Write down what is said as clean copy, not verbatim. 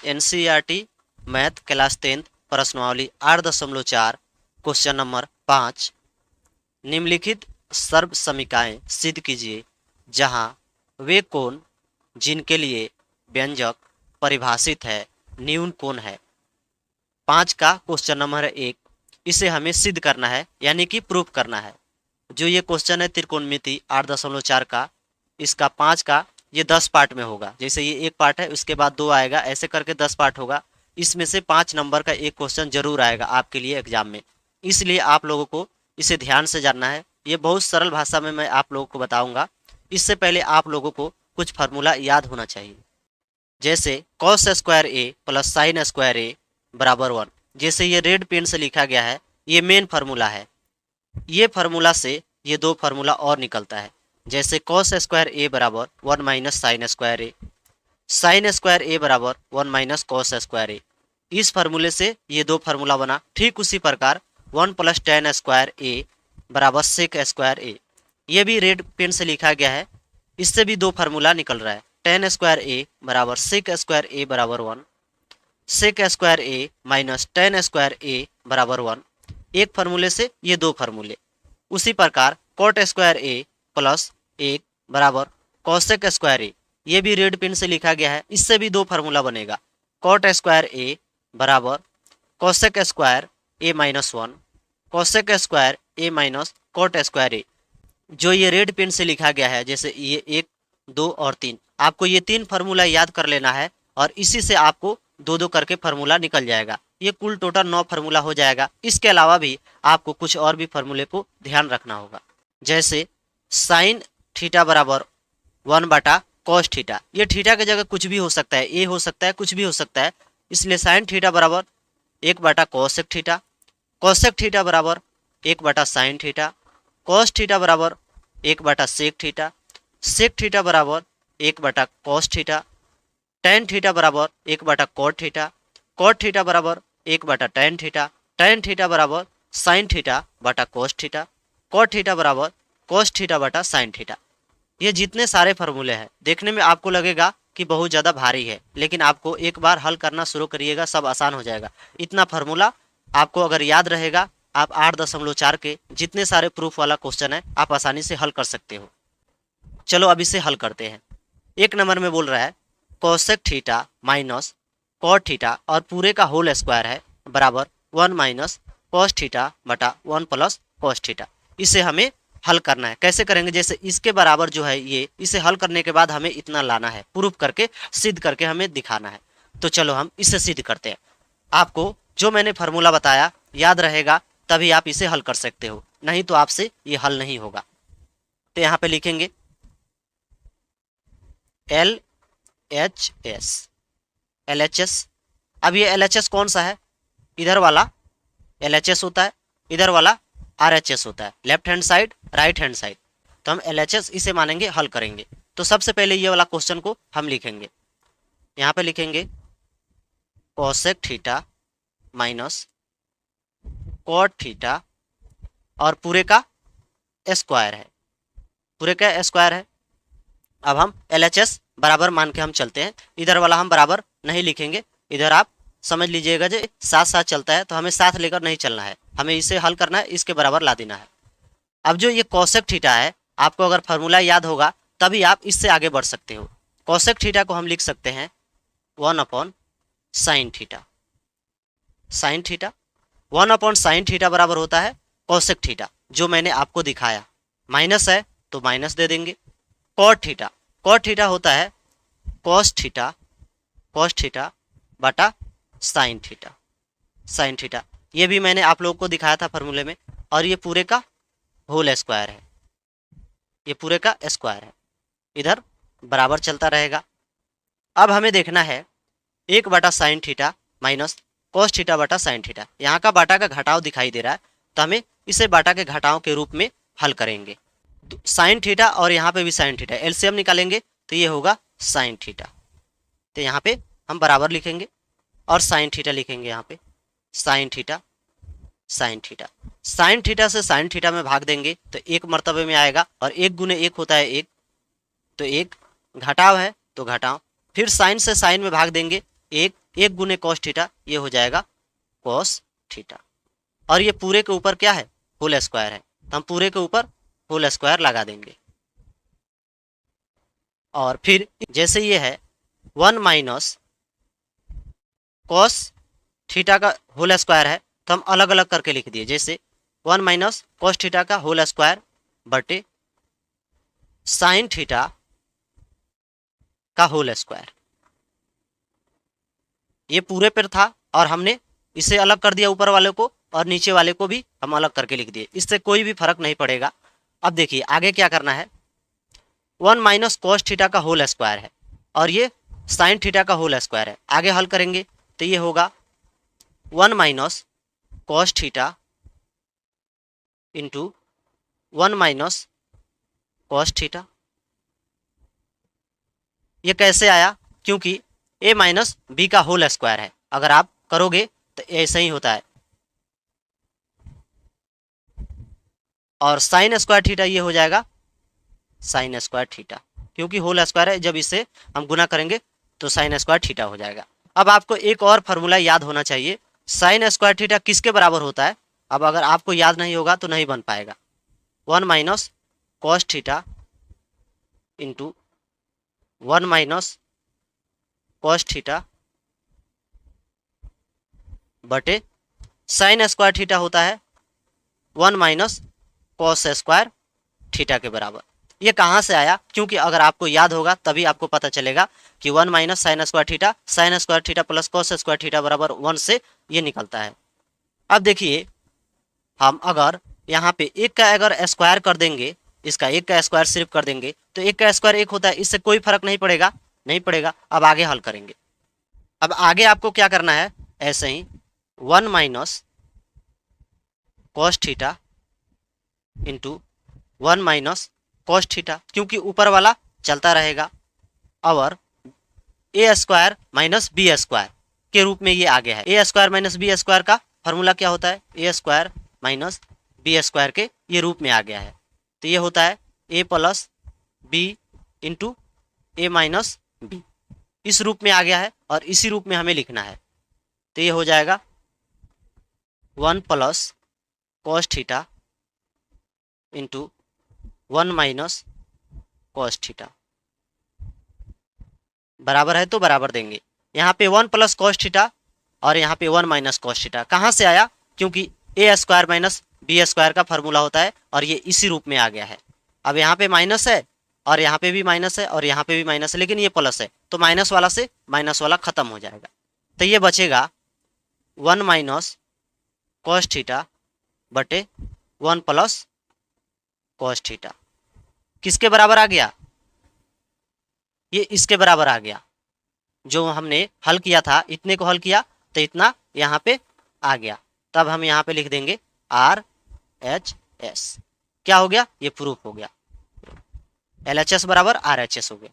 NCERT math class 10 प्रश्नावली 8.4 question number 5। निम्नलिखित सर्व समीकरण सिद्ध कीजिए जहां वे कोण जिनके लिए व्यंजक परिभाषित है न्यून कोण है। 5 का क्वेश्चन नंबर 1, इसे हमें सिद्ध करना है यानी कि प्रूफ करना है। जो ये क्वेश्चन है त्रिकोणमिति 8.4 का, इसका 5 का ये 10 पार्ट में होगा। जैसे ये एक पार्ट है, उसके बाद 2 आएगा, ऐसे करके 10 पार्ट होगा। इसमें से 5 नंबर का एक क्वेश्चन जरूर आएगा आपके लिए एग्जाम में, इसलिए आप लोगों को इसे ध्यान से जानना है। ये बहुत सरल भाषा में मैं आप लोगों को बताऊंगा। इससे पहले आप लोगों को कुछ फार्मूला याद होना चाहिए, जैसे कॉस स्क्वायर ए प्लस साइन स्क्वायर ए बराबर 1। जैसे ये रेड पेन से लिखा गया है, ये मेन फार्मूला है। ये फार्मूला से ये 2 फार्मूला और निकलता है, जैसे कॉस स्क्वायर ए बराबर 1 माइनस साइन स्क्वायर ए, साइन स्क्वायर ए बराबर 1 माइनस कॉस स्क्वायर ए। इस फार्मूले से ये 2 फार्मूला बना। ठीक उसी प्रकार 1 प्लस टेन स्क्वायर ए बराबर सेक स्क्वायर ए, ये भी रेड पेन से लिखा गया है। इससे भी 2 फार्मूला निकल रहा है, टेन स्क्वायर ए बराबर सेक स्क्वायर ए बराबर 1, सेक स्क्वायर ए माइनस टेन स्क्वायर ए बराबर 1। एक फार्मूले से ये 2 फार्मूले। उसी प्रकार कॉट स्क्वायर ए प्लस 1 बराबर कॉसेक स्क्वायर ए, ये भी रेड पेन से लिखा गया है। इससे भी 2 फार्मूला बनेगा, कॉट स्क्वायर ए बराबर कॉसेक स्क्वायर ए माइनस 1, कॉसेक स्क्वायर ए माइनस कॉट स्क्वायर ए। जो ये रेड पेन से लिखा गया है, जैसे ये 1, 2 और 3, आपको ये 3 फार्मूला याद कर लेना है और इसी से आपको 2-2 करके फार्मूला निकल जाएगा। ये कुल टोटल 9 फार्मूला हो जाएगा। इसके अलावा भी आपको कुछ और भी फार्मूले को ध्यान रखना होगा, जैसे साइन थीटा बराबर 1 बटा कॉस थीटा। ये थीटा की जगह कुछ भी हो सकता है, ए हो सकता है, कुछ भी हो सकता है। इसलिए साइन थीटा बराबर 1 बटा कॉसेक थीटा, कॉसेक थीटा बराबर 1 बटा साइन थीटा, कॉस थीटा बराबर 1 बटा सेक थीटा, सेक थीटा बराबर 1 बटा कॉस थीटा, टेन थीटा बराबर 1 बटा कॉट थीटा, कॉट थीटा बराबर 1 बटा टेन थीटा, टेन थीटा बराबर साइन थीटा बटा कॉस थीटा, कॉट थीटा बराबर कॉस थीटा बटा साइन थीटा। ये जितने सारे फार्मूले हैं, देखने में आपको लगेगा कि बहुत ज़्यादा भारी है, लेकिन आपको एक बार हल करना शुरू करिएगा, सब आसान हो जाएगा। इतना फार्मूला आपको अगर याद रहेगा, आप 8.4 के जितने सारे प्रूफ वाला क्वेश्चन है आप आसानी से हल कर सकते हो। चलो अब इसे हल करते हैं। 1 नंबर में बोल रहा है cosec theta minus cot theta और पूरे का होल स्क्वायर है बराबर 1 माइनस कॉस थीटा बटा 1 प्लस कॉस थीटा। इसे हमें हल करना है। कैसे करेंगे, जैसे इसके बराबर जो है ये, इसे हल करने के बाद हमें इतना लाना है, प्रूफ करके सिद्ध करके हमें दिखाना है। तो चलो हम इसे सिद्ध करते हैं। आपको जो मैंने फार्मूला बताया याद रहेगा, तभी आप इसे हल कर सकते हो, नहीं तो आपसे ये हल नहीं होगा। तो यहाँ पे लिखेंगे LHS। अब ये LHS कौन सा है, इधर वाला LHS होता है, इधर वाला RHS होता है, left hand side right hand side. तो हम LHS इसे मानेंगे, हल करेंगे। तो सबसे पहले ये वाला क्वेश्चन को हम लिखेंगे। यहाँ पे लिखेंगे cosec theta minus cot theta और पूरे का स्क्वायर है, पूरे का स्क्वायर है। अब हम LHS बराबर मान के हम चलते हैं। इधर वाला हम बराबर नहीं लिखेंगे, इधर आप समझ लीजिएगा जो साथ साथ चलता है, तो हमें साथ लेकर नहीं चलना है, हमें इसे हल करना है, इसके बराबर ला देना है। अब जो ये कॉसेक थीटा है, आपको अगर फार्मूला याद होगा तभी आप इससे आगे बढ़ सकते हो। कॉसेक थीटा को हम लिख सकते हैं 1 upon sine theta. Sine theta 1 upon sine theta बराबर होता है कॉसेक थीटा, जो मैंने आपको दिखाया। माइनस है तो माइनस दे देंगे। कॉट थीटा, कॉट थीटा होता है कॉस थीटा, कॉस थीटा बटा साइन थीटा, साइन थीटा। ये भी मैंने आप लोगों को दिखाया था फार्मूले में। और ये पूरे का होल स्क्वायर है, ये पूरे का स्क्वायर है, इधर बराबर चलता रहेगा। अब हमें देखना है 1 बटा sine theta minus cos theta बटा साइन थीटा। यहाँ का बाटा का घटाव दिखाई दे रहा है, तो हमें इसे बाटा के घटाव के रूप में हल करेंगे। साइन थीटा और यहाँ पे भी साइन थीटा, एलसीएम निकालेंगे तो ये होगा साइन थीटा। तो यहाँ पे हम बराबर लिखेंगे और साइन थीटा लिखेंगे। यहाँ पे sine theta, sine theta, sine theta से साइन थीटा में भाग देंगे तो 1 मर्तबे में आएगा, और 1 गुने 1 होता है 1, तो 1 घटाव है तो घटाव। फिर साइन से साइन में भाग देंगे, 1 1 गुने कॉस थीटा, ये हो जाएगा कॉस थीटा। और ये पूरे के ऊपर क्या है, होल स्क्वायर है, तो हम पूरे के ऊपर होल स्क्वायर लगा देंगे। और फिर जैसे ये है 1 माइनस कॉस थीटा का होल स्क्वायर है, तो हम अलग अलग करके लिख दिए, जैसे 1 माइनस कॉस थीटा का होल स्क्वायर बटे साइन थीटा का होल स्क्वायर। ये पूरे पर था और हमने इसे अलग कर दिया ऊपर वाले को, और नीचे वाले को भी हम अलग करके लिख दिए, इससे कोई भी फर्क नहीं पड़ेगा। अब देखिए आगे क्या करना है, 1 माइनस कॉस थीटा का होल स्क्वायर है और ये साइन थीटा का होल स्क्वायर है। आगे हल करेंगे तो ये होगा 1 minus cos theta into 1 minus cos theta. ये कैसे आया, क्योंकि a माइनस बी का होल स्क्वायर है, अगर आप करोगे तो ऐसा ही होता है। और साइन स्क्वायर थीटा ये हो जाएगा साइन स्क्वायर थीटा, क्योंकि होल स्क्वायर है, जब इसे हम गुना करेंगे तो साइन स्क्वायर थीटा हो जाएगा। अब आपको एक और फार्मूला याद होना चाहिए, साइन स्क्वायर थीटा किसके बराबर होता है। अब अगर आपको याद नहीं होगा तो नहीं बन पाएगा। 1 minus cos theta into 1 minus cos theta बटे साइन स्क्वायर थीटा होता है 1 माइनस कॉस स्क्वायर थीटा के बराबर। ये कहाँ से आया, क्योंकि अगर आपको याद होगा तभी आपको पता चलेगा कि 1 minus sine square theta plus cos square theta बराबर 1 से ये निकलता है। अब देखिए हम अगर यहाँ पे एक का अगर स्क्वायर कर देंगे, इसका एक का स्क्वायर सिर्फ कर देंगे तो एक का स्क्वायर एक होता है, इससे कोई फर्क नहीं पड़ेगा। अब आगे हल करेंगे। अब आगे आपको क्या करना है, ऐसे ही 1 minus cos theta into 1 minus cos theta, क्योंकि ऊपर वाला चलता रहेगा, और ए स्क्वायर माइनस बी स्क्वायर के रूप में ये आ गया है। ए स्क्वायर माइनस बी स्क्वायर का फॉर्मूला क्या होता है, ए स्क्वायर माइनस बी स्क्वायर के ये रूप में आ गया है। तो ये होता है ए प्लस बी इंटू ए माइनस बी, इस रूप में आ गया है और इसी रूप में हमें लिखना है। तो ये हो जाएगा 1 plus cos theta into 1 minus cos theta, बराबर है तो बराबर देंगे। यहाँ पे 1 प्लस कॉस थीटा और यहाँ पे 1 माइनस कॉस थीटा कहाँ से आया, क्योंकि ए स्क्वायर माइनस बी स्क्वायर का फॉर्मूला होता है और ये इसी रूप में आ गया है। अब यहाँ पे माइनस है और यहाँ पे भी माइनस है और यहाँ पे भी माइनस है, लेकिन ये प्लस है, तो माइनस वाला से माइनस वाला खत्म हो जाएगा। तो ये बचेगा 1 माइनस कॉस थीटा बटे 1 प्लस कॉस थीटा। किसके बराबर आ गया, ये इसके बराबर आ गया। जो हमने हल किया था, इतने को हल किया तो इतना यहाँ पे आ गया। तब हम यहाँ पे लिख देंगे RHS। क्या हो गया, ये प्रूफ हो गया, LHS बराबर RHS हो गया।